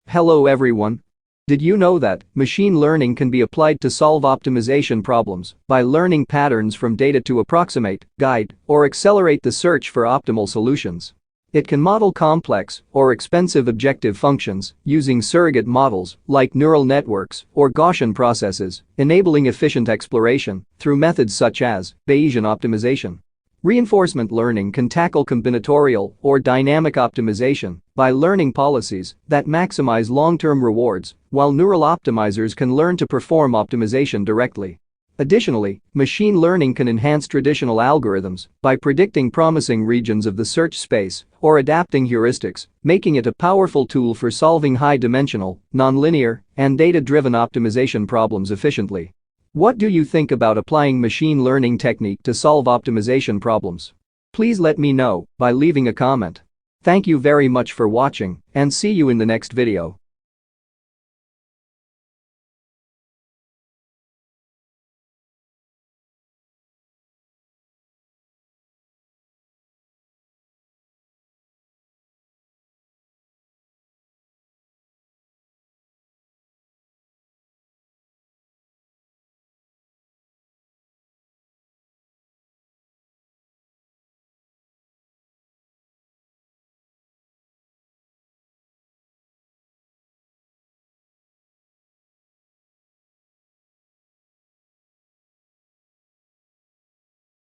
Hello everyone. Did you know that machine learning can be applied to solve optimization problems by learning patterns from data to approximate, guide, or accelerate the search for optimal solutions? It can model complex or expensive objective functions using surrogate models like neural networks or Gaussian processes, enabling efficient exploration through methods such as Bayesian optimization. Reinforcement learning can tackle combinatorial or dynamic optimization by learning policies that maximize long-term rewards, while neural optimizers can learn to perform optimization directly. Additionally, machine learning can enhance traditional algorithms by predicting promising regions of the search space or adapting heuristics, making it a powerful tool for solving high-dimensional, nonlinear, and data-driven optimization problems efficiently. What do you think about applying machine learning technique to solve optimization problems? Please let me know by leaving a comment. Thank you very much for watching and see you in the next video.